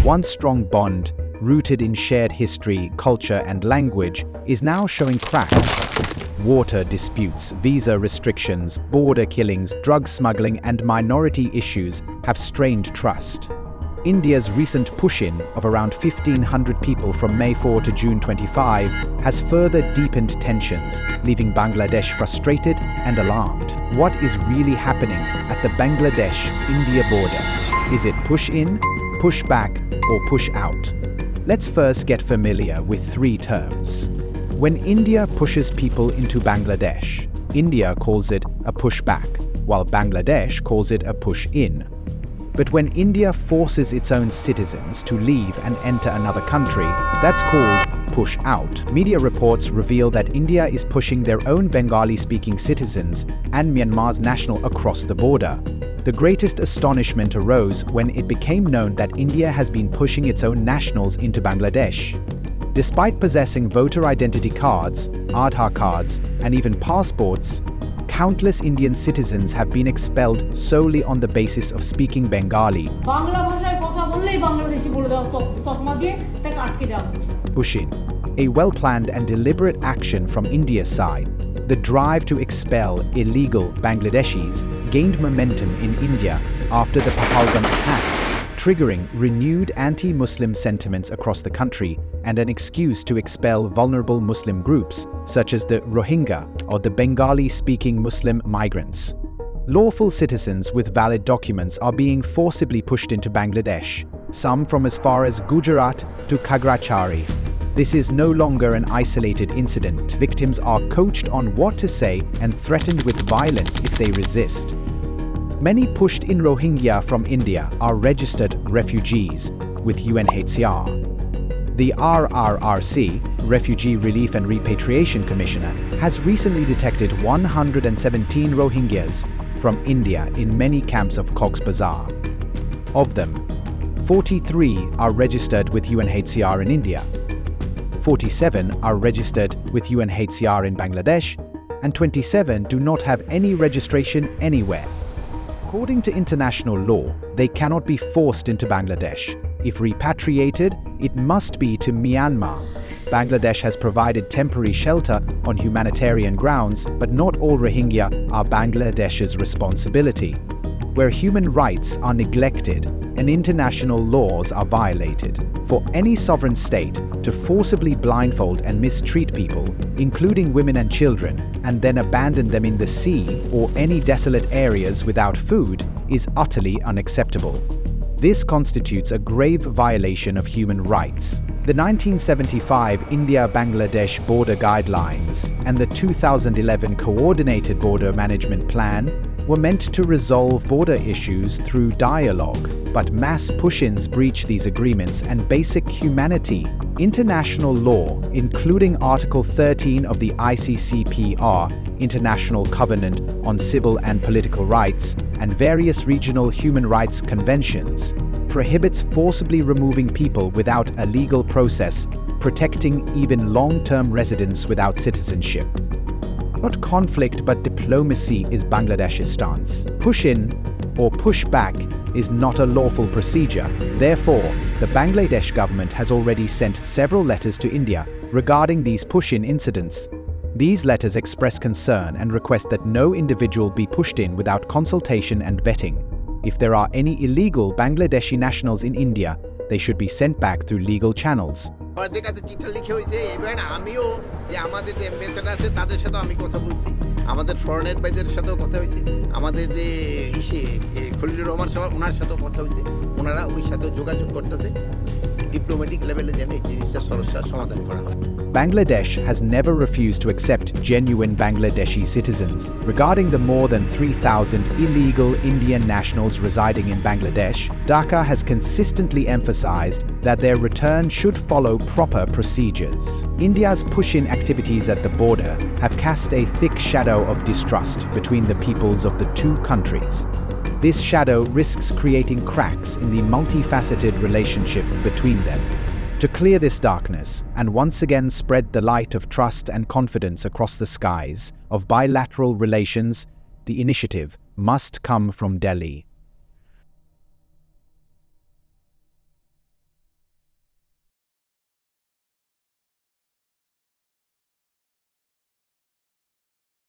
once strong bond, rooted in shared history, culture, and language, is now showing cracks. Water disputes, visa restrictions, border killings, drug smuggling, and minority issues have strained trust. India's recent push-in of around 1,500 people from May 4 to June 25 has further deepened tensions, leaving Bangladesh frustrated and alarmed. What is really happening at the Bangladesh-India border? Is it push-in, push-back, or push-out? Let's first get familiar with three terms. When India pushes people into Bangladesh, India calls it a pushback, while Bangladesh calls it a push-in. But when India forces its own citizens to leave and enter another country, that's called push-out. Media reports reveal that India is pushing their own Bengali-speaking citizens and Myanmar's national across the border. The greatest astonishment arose when it became known that India has been pushing its own nationals into Bangladesh. Despite possessing voter identity cards, Aadhaar cards, and even passports, countless Indian citizens have been expelled solely on the basis of speaking Bengali. Push-in, a well-planned and deliberate action from India's side. The drive to expel illegal Bangladeshis gained momentum in India after the Pahalgam attack, triggering renewed anti-Muslim sentiments across the country and an excuse to expel vulnerable Muslim groups, such as the Rohingya or the Bengali-speaking Muslim migrants. Lawful citizens with valid documents are being forcibly pushed into Bangladesh, some from as far as Gujarat to Khagrachari. This is no longer an isolated incident. Victims are coached on what to say and threatened with violence if they resist. Many pushed-in Rohingya from India are registered refugees with UNHCR. The RRRC, Refugee Relief and Repatriation Commissioner, has recently detected 117 Rohingyas from India in many camps of Cox's Bazar. Of them, 43 are registered with UNHCR in India, 47 are registered with UNHCR in Bangladesh, and 27 do not have any registration anywhere. According to international law, they cannot be forced into Bangladesh. If repatriated, it must be to Myanmar. Bangladesh has provided temporary shelter on humanitarian grounds, but not all Rohingya are Bangladesh's responsibility. Where human rights are neglected and international laws are violated, for any sovereign state to forcibly blindfold and mistreat people, including women and children, and then abandon them in the sea or any desolate areas without food is utterly unacceptable. This constitutes a grave violation of human rights. The 1975 India-Bangladesh Border Guidelines and the 2011 Coordinated Border Management Plan were meant to resolve border issues through dialogue, but mass push-ins breach these agreements and basic humanity. International law, including Article 13 of the ICCPR, International Covenant on Civil and Political Rights, and various regional human rights conventions, prohibits forcibly removing people without a legal process, protecting even long-term residents without citizenship. Not conflict but diplomacy is Bangladesh's stance. Push-in or push-back is not a lawful procedure. Therefore, the Bangladesh government has already sent several letters to India regarding these push-in incidents. These letters express concern and request that no individual be pushed in without consultation and vetting. If there are any illegal Bangladeshi nationals in India, they should be sent back through legal channels. আমাদের foreign অ্যাডভাইজারের সাথেও কথা হয়েছে, আমাদের যে খলিলুর রহমান সাহেব ওনার সাথেও কথা হয়েছে, ওনারা ওই সাথেও যোগাযোগ করতেছে diplomatic level যেন এই জিনিসটা সমস্যার সমাধান করা যায়। Bangladesh has never refused to accept genuine Bangladeshi citizens. Regarding the more than 3,000 illegal Indian nationals residing in Bangladesh, Dhaka has consistently emphasized that their return should follow proper procedures. India's push-in activities at the border have cast a thick shadow of distrust between the peoples of the two countries. This shadow risks creating cracks in the multifaceted relationship between them. To clear this darkness and once again spread the light of trust and confidence across the skies of bilateral relations, the initiative must come from Delhi.